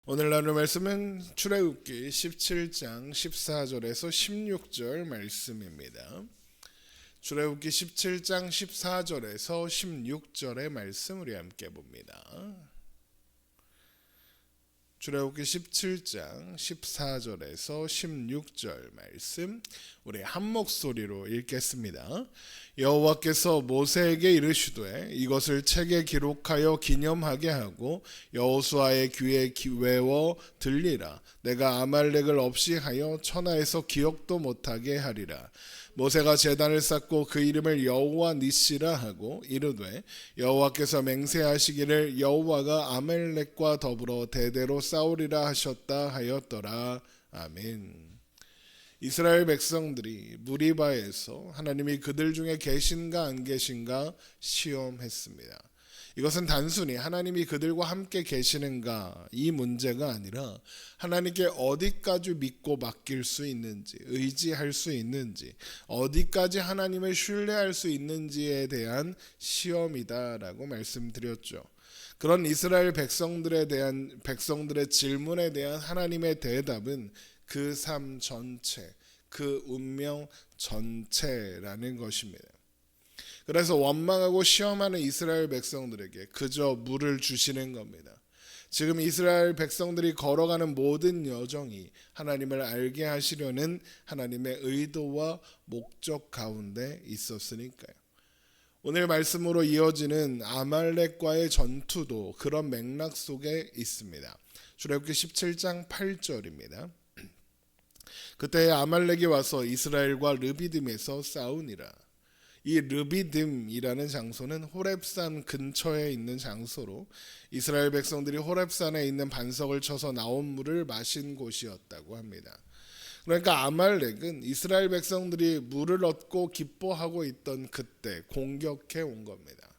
오늘 나눌 말씀은 출애굽기 17장 14절에서 16절 말씀입니다. 출애굽기 17장 14절에서 16절의 말씀 우리 함께 봅니다. 출애굽기 17장 14절에서 16절 말씀 우리 한 목소리로 읽겠습니다. 여호와께서 모세에게 이르시되 이것을 책에 기록하여 기념하게 하고 여호수아의 귀에 외워 들리라. 내가 아말렉을 없이 하여 천하에서 기억도 못하게 하리라. 모세가 제단을 쌓고 그 이름을 여호와 니시라 하고 이르되 여호와께서 맹세하시기를 여호와가 아말렉과 더불어 대대로 싸우리라 하셨다 하였더라. 아멘. 이스라엘 백성들이 무리바에서 하나님이 그들 중에 계신가 안 계신가 시험했습니다. 이것은 단순히 하나님이 그들과 함께 계시는가 이 문제가 아니라 하나님께 어디까지 믿고 맡길 수 있는지, 의지할 수 있는지, 어디까지 하나님을 신뢰할 수 있는지에 대한 시험이다라고 말씀드렸죠. 그런 이스라엘 백성들의 질문에 대한 하나님의 대답은 그 삶 전체, 그 운명 전체라는 것입니다. 그래서 원망하고 시험하는 이스라엘 백성들에게 그저 물을 주시는 겁니다. 지금 이스라엘 백성들이 걸어가는 모든 여정이 하나님을 알게 하시려는 하나님의 의도와 목적 가운데 있었으니까요. 오늘 말씀으로 이어지는 아말렉과의 전투도 그런 맥락 속에 있습니다. 출애굽기 17장 8절입니다. 그때 아말렉이 와서 이스라엘과 르비딤에서 싸우니라. 이 르비딤이라는 장소는 호렙산 근처에 있는 장소로 이스라엘 백성들이 호렙산에 있는 반석을 쳐서 나온 물을 마신 곳이었다고 합니다. 그러니까 아말렉은 이스라엘 백성들이 물을 얻고 기뻐하고 있던 그때 공격해 온 겁니다.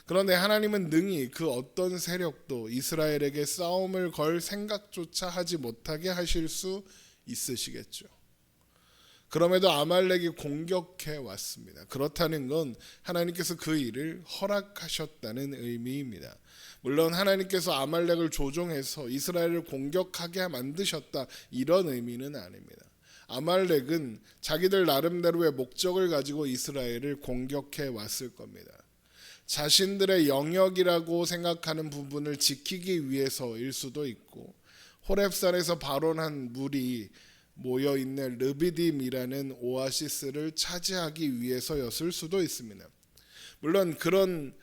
그런데 하나님은 능히 그 어떤 세력도 이스라엘에게 싸움을 걸 생각조차 하지 못하게 하실 수 있으시겠죠. 그럼에도 아말렉이 공격해 왔습니다. 그렇다는 건 하나님께서 그 일을 허락하셨다는 의미입니다. 물론 하나님께서 아말렉을 조종해서 이스라엘을 공격하게 만드셨다 이런 의미는 아닙니다. 아말렉은 자기들 나름대로의 목적을 가지고 이스라엘을 공격해 왔을 겁니다. 자신들의 영역이라고 생각하는 부분을 지키기 위해서일 수도 있고 호렙산에서 발원한 물이 모여있는 르비딤이라는 오아시스를 차지하기 위해서였을 수도 있습니다. 물론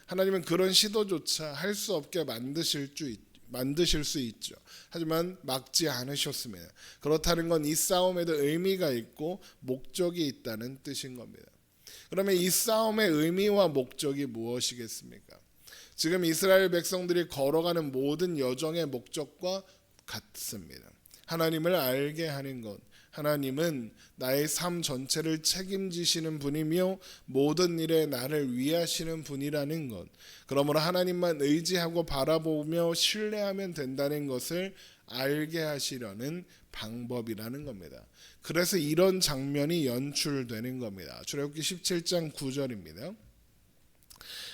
하나님은 그런 시도조차 할 수 없게 만드실 수 있죠. 하지만 막지 않으셨습니다. 그렇다는 건 이 싸움에도 의미가 있고 목적이 있다는 뜻인 겁니다. 그러면 이 싸움의 의미와 목적이 무엇이겠습니까? 지금 이스라엘 백성들이 걸어가는 모든 여정의 목적과 같습니다. 하나님을 알게 하는 것. 하나님은 나의 삶 전체를 책임지시는 분이며 모든 일에 나를 위하시는 분이라는 것. 그러므로 하나님만 의지하고 바라보며 신뢰하면 된다는 것을 알게 하시려는 방법이라는 겁니다. 그래서 이런 장면이 연출되는 겁니다. 출애굽기 17장 9절입니다.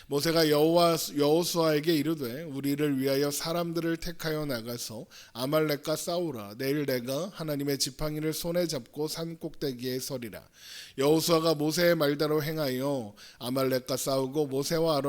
모세가 여호수아에게 이르되 우리를 위하여 사람들을 택하여 나가서 아말렉과 싸우라. 내일 내가 하나님의 지팡이를 손에 잡고 산 꼭대기에 서리라. 여호수아가 모세의 말대로 행하여 아말렉과 싸우고 모세와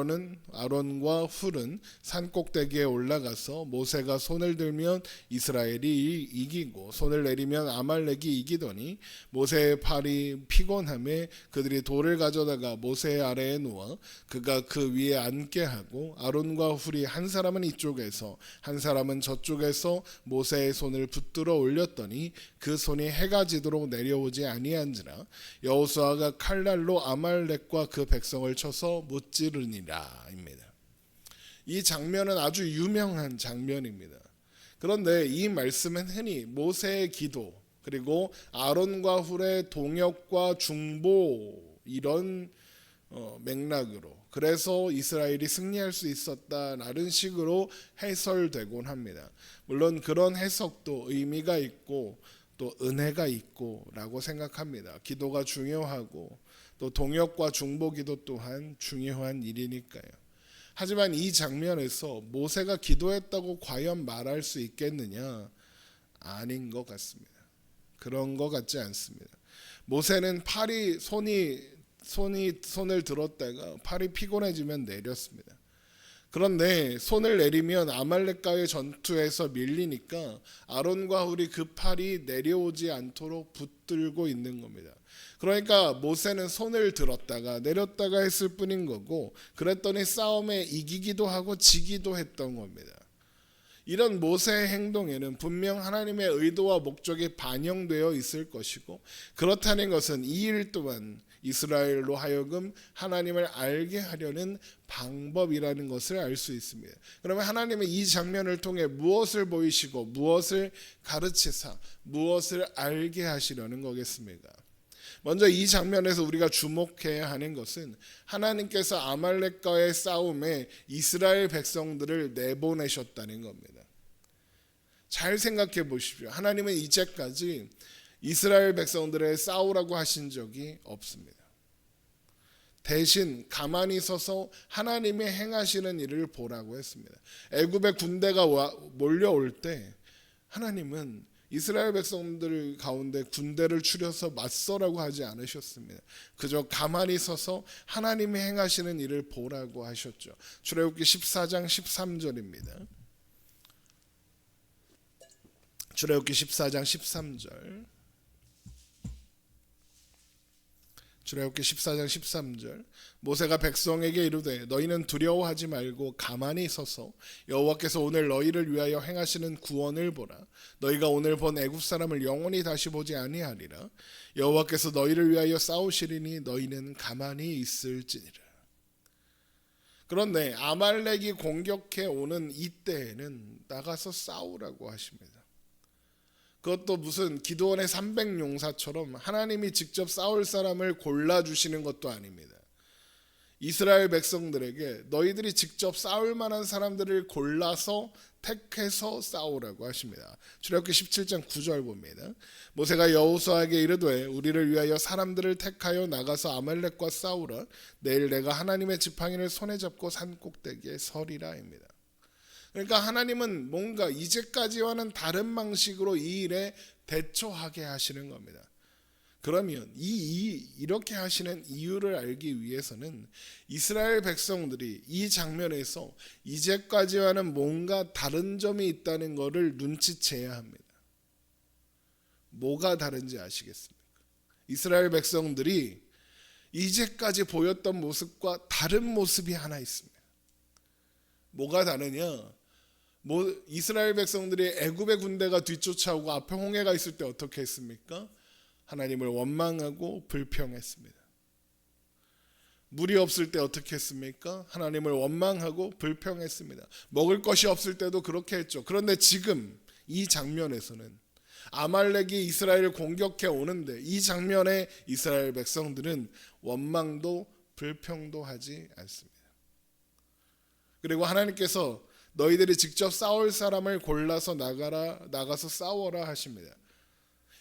아론과 훌은 산 꼭대기에 올라가서 모세가 손을 들면 이스라엘이 이기고 손을 내리면 아말렉이 이기더니 모세의 팔이 피곤함에 그들이 돌을 가져다가 모세의 아래에 놓아 그가 그 위에 앉게 하고 아론과 훌이 한 사람은 이쪽에서 한 사람은 저쪽에서 모세의 손을 붙들어 올렸더니 그 손이 해가 지도록 내려오지 아니한지라. 여호수아가 칼날로 아말렉과 그 백성을 쳐서 무찌르니라 입니다. 이 장면은 아주 유명한 장면입니다. 그런데 이 말씀은 흔히 모세의 기도 그리고 아론과 훌의 동역과 중보 이런 맥락으로 그래서 이스라엘이 승리할 수 있었다라는 식으로 해설되곤 합니다. 물론 그런 해석도 의미가 있고 또 은혜가 있고 라고 생각합니다. 기도가 중요하고 또 동역과 중보 기도 또한 중요한 일이니까요. 하지만 이 장면에서 모세가 기도했다고 과연 말할 수 있겠느냐? 아닌 것 같습니다. 그런 것 같지 않습니다. 모세는 손을 들었다가 팔이 피곤해지면 내렸습니다. 그런데 손을 내리면 아말렉과의 전투에서 밀리니까 아론과 훌이 그 팔이 내려오지 않도록 붙들고 있는 겁니다. 그러니까 모세는 손을 들었다가 내렸다가 했을 뿐인 거고, 그랬더니 싸움에 이기기도 하고 지기도 했던 겁니다. 이런 모세의 행동에는 분명 하나님의 의도와 목적이 반영되어 있을 것이고, 그렇다는 것은 이 일 또한 이스라엘로 하여금 하나님을 알게 하려는 방법이라는 것을 알 수 있습니다. 그러면 하나님은 이 장면을 통해 무엇을 보이시고 무엇을 가르치사 무엇을 알게 하시려는 거겠습니까? 먼저 이 장면에서 우리가 주목해야 하는 것은 하나님께서 아말렉과의 싸움에 이스라엘 백성들을 내보내셨다는 겁니다. 잘 생각해 보십시오. 하나님은 이제까지 이스라엘 백성들의 싸우라고 하신 적이 없습니다. 대신 가만히 서서 하나님이 행하시는 일을 보라고 했습니다. 애굽의 군대가 몰려올 때 하나님은 이스라엘 백성들 가운데 군대를 추려서 맞서라고 하지 않으셨습니다. 그저 가만히 서서 하나님이 행하시는 일을 보라고 하셨죠. 출애굽기 14장 13절입니다. 출애굽기 14장 13절. 출애굽기 14장 13절. 모세가 백성에게 이르되 너희는 두려워하지 말고 가만히 서서 여호와께서 오늘 너희를 위하여 행하시는 구원을 보라. 너희가 오늘 본 애굽 사람을 영원히 다시 보지 아니하리라. 여호와께서 너희를 위하여 싸우시리니 너희는 가만히 있을지니라. 그런데 아말렉이 공격해 오는 이때에는 나가서 싸우라고 하십니다. 그것도 무슨 기드온의 300용사처럼 하나님이 직접 싸울 사람을 골라주시는 것도 아닙니다. 이스라엘 백성들에게 너희들이 직접 싸울 만한 사람들을 골라서 택해서 싸우라고 하십니다. 출애굽기 17장 9절 봅니다. 모세가 여호수아에게 이르되 우리를 위하여 사람들을 택하여 나가서 아말렉과 싸우라. 내일 내가 하나님의 지팡이를 손에 잡고 산 꼭대기에 서리라입니다. 그러니까 하나님은 뭔가 이제까지와는 다른 방식으로 이 일에 대처하게 하시는 겁니다. 그러면 이렇게 하시는 이유를 알기 위해서는 이스라엘 백성들이 이 장면에서 이제까지와는 뭔가 다른 점이 있다는 것을 눈치채야 합니다. 뭐가 다른지 아시겠습니까? 이스라엘 백성들이 이제까지 보였던 모습과 다른 모습이 하나 있습니다. 뭐가 다르냐? 이스라엘 백성들이 애굽의 군대가 뒤쫓아오고 앞에 홍해가 있을 때 어떻게 했습니까? 하나님을 원망하고 불평했습니다. 물이 없을 때 어떻게 했습니까? 하나님을 원망하고 불평했습니다. 먹을 것이 없을 때도 그렇게 했죠. 그런데 지금 이 장면에서는 아말렉이 이스라엘을 공격해 오는데 이 장면에 이스라엘 백성들은 원망도 불평도 하지 않습니다. 그리고 하나님께서 너희들이 직접 싸울 사람을 골라서 나가서 싸워라 하십니다.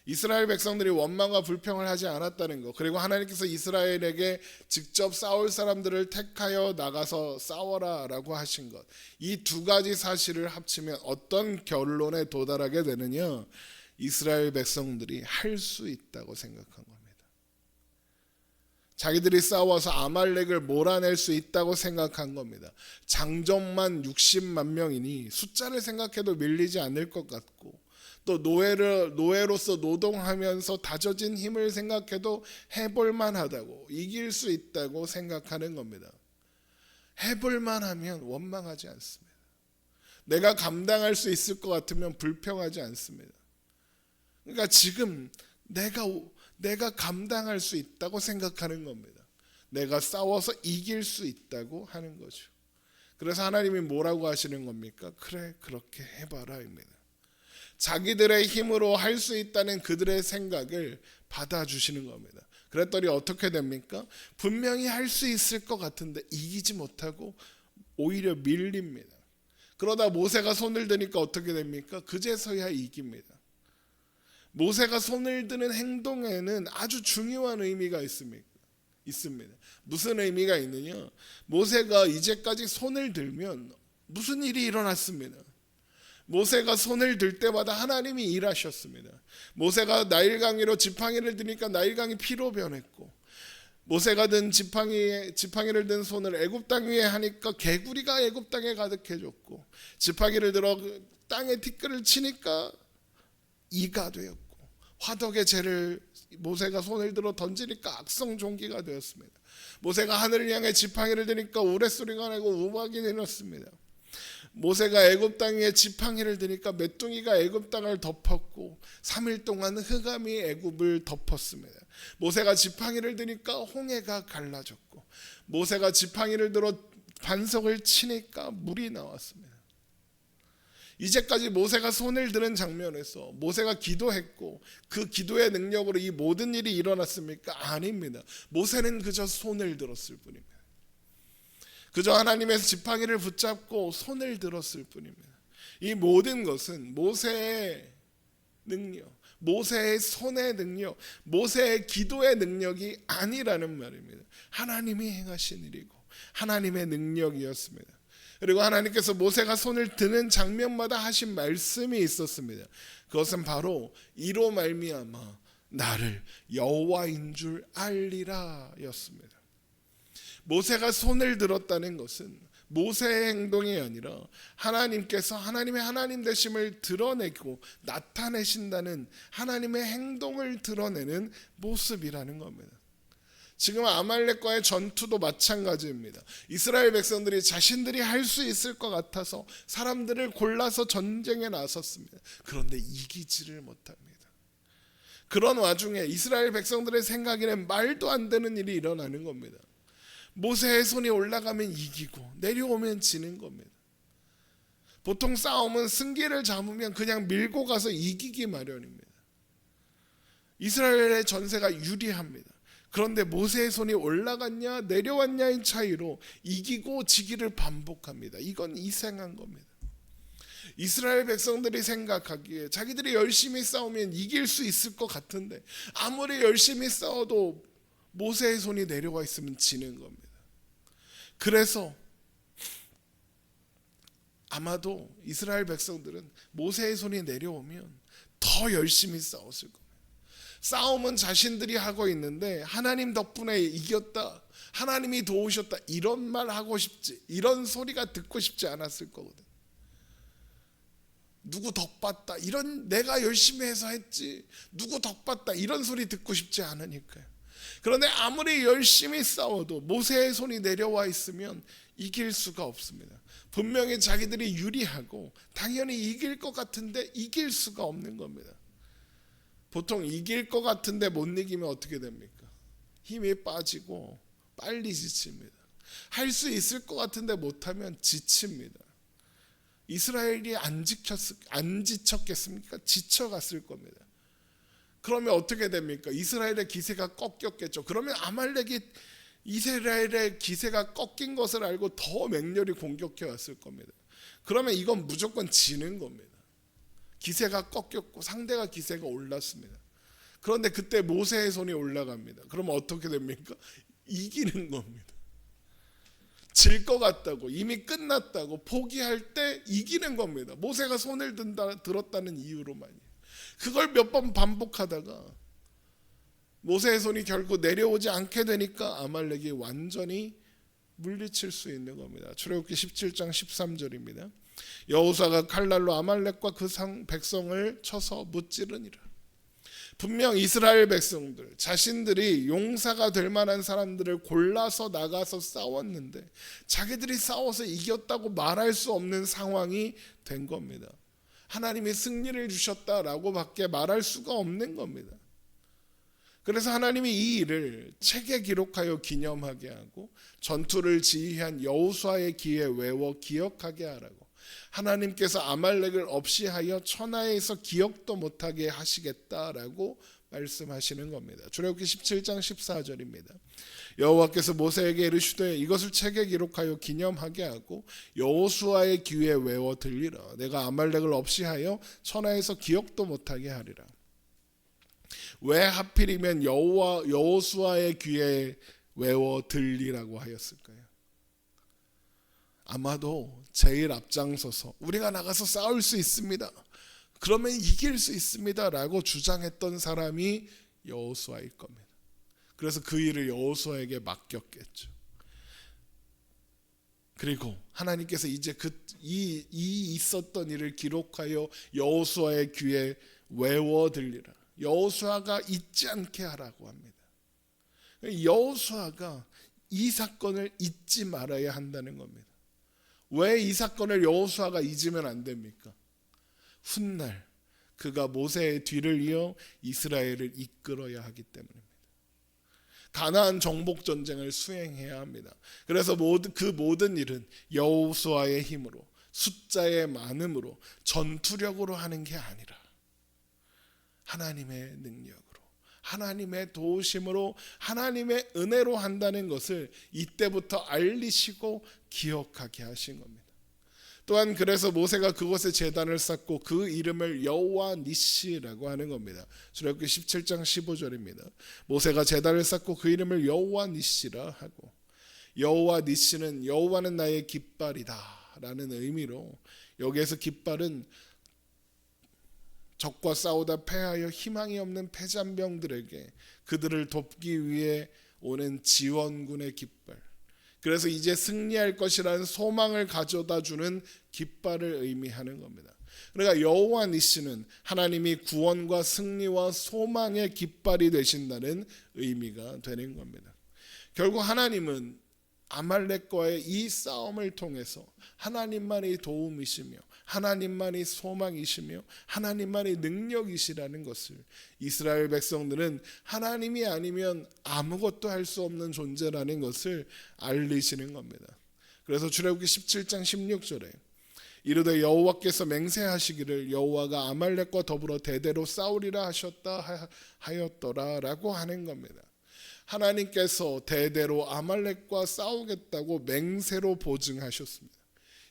이스라엘 백성들이 원망과 불평을 하지 않았다는 것, 그리고 하나님께서 이스라엘에게 직접 싸울 사람들을 택하여 나가서 싸워라 라고 하신 것, 이 두 가지 사실을 합치면 어떤 결론에 도달하게 되느냐? 이스라엘 백성들이 할 수 있다고 생각한 겁니다. 자기들이 싸워서 아말렉을 몰아낼 수 있다고 생각한 겁니다. 장정만 60만 명이니 숫자를 생각해도 밀리지 않을 것 같고, 또 노예로서 노동하면서 다져진 힘을 생각해도 해볼만 하다고, 이길 수 있다고 생각하는 겁니다. 해볼만 하면 원망하지 않습니다. 내가 감당할 수 있을 것 같으면 불평하지 않습니다. 그러니까 지금 내가 감당할 수 있다고 생각하는 겁니다. 내가 싸워서 이길 수 있다고 하는 거죠. 그래서 하나님이 뭐라고 하시는 겁니까? 그래, 그렇게 해봐라입니다. 자기들의 힘으로 할 수 있다는 그들의 생각을 받아주시는 겁니다. 그랬더니 어떻게 됩니까? 분명히 할 수 있을 것 같은데 이기지 못하고 오히려 밀립니다. 그러다 모세가 손을 드니까 어떻게 됩니까? 그제서야 이깁니다. 모세가 손을 드는 행동에는 아주 중요한 의미가 있습니다. 있습니다. 무슨 의미가 있느냐? 모세가 이제까지 손을 들면 무슨 일이 일어났습니다. 모세가 손을 들 때마다 하나님이 일하셨습니다. 모세가 나일강으로 지팡이를 드니까 나일강이 피로 변했고, 모세가 든 지팡이를 든 손을 애굽 땅 위에 하니까 개구리가 애굽 땅에 가득해졌고, 지팡이를 들어 땅에 티끌을 치니까 이가 되었고, 화덕의 재를 모세가 손을 들어 던지니까 악성종기가 되었습니다. 모세가 하늘을 향해 지팡이를 드니까 우레소리가 나고 우박이 내렸습니다. 모세가 애굽 땅에 지팡이를 드니까 메뚜기가 애굽 땅을 덮었고 3일 동안 흑암이 애굽을 덮었습니다. 모세가 지팡이를 드니까 홍해가 갈라졌고, 모세가 지팡이를 들어 반석을 치니까 물이 나왔습니다. 이제까지 모세가 손을 드는 장면에서 모세가 기도했고 그 기도의 능력으로 이 모든 일이 일어났습니까? 아닙니다. 모세는 그저 손을 들었을 뿐입니다. 그저 하나님의 지팡이를 붙잡고 손을 들었을 뿐입니다. 이 모든 것은 모세의 능력, 모세의 손의 능력, 모세의 기도의 능력이 아니라는 말입니다. 하나님이 행하신 일이고 하나님의 능력이었습니다. 그리고 하나님께서 모세가 손을 드는 장면마다 하신 말씀이 있었습니다. 그것은 바로 이로 말미암아 나를 여호와인 줄 알리라 였습니다. 모세가 손을 들었다는 것은 모세의 행동이 아니라 하나님께서 하나님의 하나님 되심을 드러내고 나타내신다는 하나님의 행동을 드러내는 모습이라는 겁니다. 지금 아말렉과의 전투도 마찬가지입니다. 이스라엘 백성들이 자신들이 할 수 있을 것 같아서 사람들을 골라서 전쟁에 나섰습니다. 그런데 이기지를 못합니다. 그런 와중에 이스라엘 백성들의 생각에는 말도 안 되는 일이 일어나는 겁니다. 모세의 손이 올라가면 이기고 내려오면 지는 겁니다. 보통 싸움은 승기를 잡으면 그냥 밀고 가서 이기기 마련입니다. 이스라엘의 전세가 유리합니다. 그런데 모세의 손이 올라갔냐 내려왔냐의 차이로 이기고 지기를 반복합니다. 이건 이상한 겁니다. 이스라엘 백성들이 생각하기에 자기들이 열심히 싸우면 이길 수 있을 것 같은데 아무리 열심히 싸워도 모세의 손이 내려와 있으면 지는 겁니다. 그래서 아마도 이스라엘 백성들은 모세의 손이 내려오면 더 열심히 싸웠을 겁니다. 싸움은 자신들이 하고 있는데 하나님 덕분에 이겼다, 하나님이 도우셨다, 이런 말 하고 싶지, 이런 소리가 듣고 싶지 않았을 거거든. 누구 덕봤다, 이런, 내가 열심히 해서 했지, 누구 덕봤다, 이런 소리 듣고 싶지 않으니까요. 그런데 아무리 열심히 싸워도 모세의 손이 내려와 있으면 이길 수가 없습니다. 분명히 자기들이 유리하고 당연히 이길 것 같은데 이길 수가 없는 겁니다. 보통 이길 것 같은데 못 이기면 어떻게 됩니까? 힘이 빠지고 빨리 지칩니다. 할 수 있을 것 같은데 못하면 지칩니다. 이스라엘이 안 지쳤겠습니까? 지쳐갔을 겁니다. 그러면 어떻게 됩니까? 이스라엘의 기세가 꺾였겠죠. 그러면 아말렉이 이스라엘의 기세가 꺾인 것을 알고 더 맹렬히 공격해 왔을 겁니다. 그러면 이건 무조건 지는 겁니다. 기세가 꺾였고 상대가 기세가 올랐습니다. 그런데 그때 모세의 손이 올라갑니다. 그러면 어떻게 됩니까? 이기는 겁니다. 질 것 같다고, 이미 끝났다고 포기할 때 이기는 겁니다. 모세가 손을 들었다는 이유로만요. 그걸 몇 번 반복하다가 모세의 손이 결국 내려오지 않게 되니까 아말렉이 완전히 물리칠 수 있는 겁니다. 출애굽기 17장 13절입니다. 여호수아가 칼날로 아말렉과 그 백성을 쳐서 무찌르니라. 분명 이스라엘 백성들 자신들이 용사가 될 만한 사람들을 골라서 나가서 싸웠는데 자기들이 싸워서 이겼다고 말할 수 없는 상황이 된 겁니다. 하나님이 승리를 주셨다라고 밖에 말할 수가 없는 겁니다. 그래서 하나님이 이 일을 책에 기록하여 기념하게 하고 전투를 지휘한 여호수아의 귀에 외워 기억하게 하라고 하나님께서 아말렉을 없이 하여 천하에서 기억도 못하게 하시겠다라고 말씀하시는 겁니다. 출애굽기 17장 14절입니다. 여호와께서 모세에게 이르시되 이것을 책에 기록하여 기념하게 하고 여호수아의 귀에 외워 들리라. 내가 아말렉을 없이 하여 천하에서 기억도 못하게 하리라. 왜 하필이면 여호수아의 귀에 외워 들리라고 하였을까요? 아마도 제일 앞장서서 우리가 나가서 싸울 수 있습니다, 그러면 이길 수 있습니다 라고 주장했던 사람이 여호수아일 겁니다. 그래서 그 일을 여호수아에게 맡겼겠죠. 그리고 하나님께서 이제 이 있었던 일을 기록하여 여호수아의 귀에 외워 들리라, 여호수아가 잊지 않게 하라고 합니다. 여호수아가 이 사건을 잊지 말아야 한다는 겁니다. 왜 이 사건을 여호수아가 잊으면 안 됩니까? 훗날 그가 모세의 뒤를 이어 이스라엘을 이끌어야 하기 때문입니다. 가나안 정복 전쟁을 수행해야 합니다. 그래서 그 모든 일은 여호수아의 힘으로, 숫자의 많음으로, 전투력으로 하는 게 아니라 하나님의 능력으로, 하나님의 도우심으로, 하나님의 은혜로 한다는 것을 이때부터 알리시고 기억하게 하신 겁니다. 또한 그래서 모세가 그곳에 제단을 쌓고 그 이름을 여호와 니시라고 하는 겁니다. 출애굽기 17장 15절입니다. 모세가 제단을 쌓고 그 이름을 여호와 니시라 하고, 여호와 니시는 여호와는 나의 깃발이다 라는 의미로, 여기에서 깃발은 적과 싸우다 패하여 희망이 없는 패잔병들에게 그들을 돕기 위해 오는 지원군의 깃발, 그래서 이제 승리할 것이라는 소망을 가져다 주는 깃발을 의미하는 겁니다. 그러니까 여호와 니시는 하나님이 구원과 승리와 소망의 깃발이 되신다는 의미가 되는 겁니다. 결국 하나님은 아말렉과의 이 싸움을 통해서 하나님만이 도움이시며 하나님만이 소망이시며 하나님만이 능력이시라는 것을 이스라엘 백성들은 하나님이 아니면 아무것도 할 수 없는 존재라는 것을 알리시는 겁니다. 그래서 출애굽기 17장 16절에 이르되 여호와께서 맹세하시기를 여호와가 아말렉과 더불어 대대로 싸우리라 하였더라 라고 하는 겁니다. 하나님께서 대대로 아말렉과 싸우겠다고 맹세로 보증하셨습니다.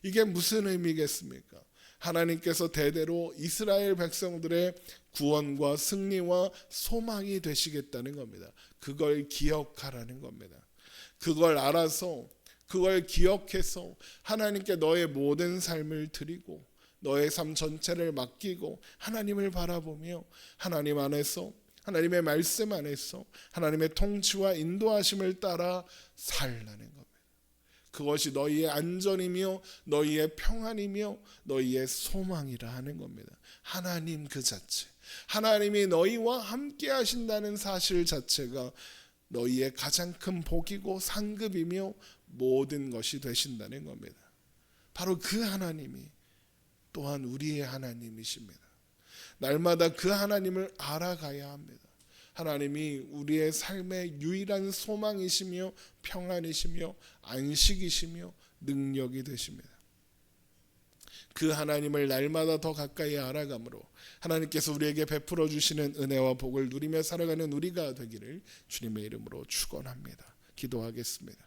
이게 무슨 의미겠습니까? 하나님께서 대대로 이스라엘 백성들의 구원과 승리와 소망이 되시겠다는 겁니다. 그걸 기억하라는 겁니다. 그걸 알아서, 그걸 기억해서 하나님께 너의 모든 삶을 드리고 너의 삶 전체를 맡기고 하나님을 바라보며 하나님 안에서, 하나님의 말씀 안에서 하나님의 통치와 인도하심을 따라 살라는 겁니다. 그것이 너희의 안전이며 너희의 평안이며 너희의 소망이라 하는 겁니다. 하나님 그 자체, 하나님이 너희와 함께 하신다는 사실 자체가 너희의 가장 큰 복이고 상급이며 모든 것이 되신다는 겁니다. 바로 그 하나님이 또한 우리의 하나님이십니다. 날마다 그 하나님을 알아가야 합니다. 하나님이 우리의 삶의 유일한 소망이시며 평안이시며 안식이시며 능력이 되십니다. 그 하나님을 날마다 더 가까이 알아감으로 하나님께서 우리에게 베풀어 주시는 은혜와 복을 누리며 살아가는 우리가 되기를 주님의 이름으로 축원합니다. 기도하겠습니다.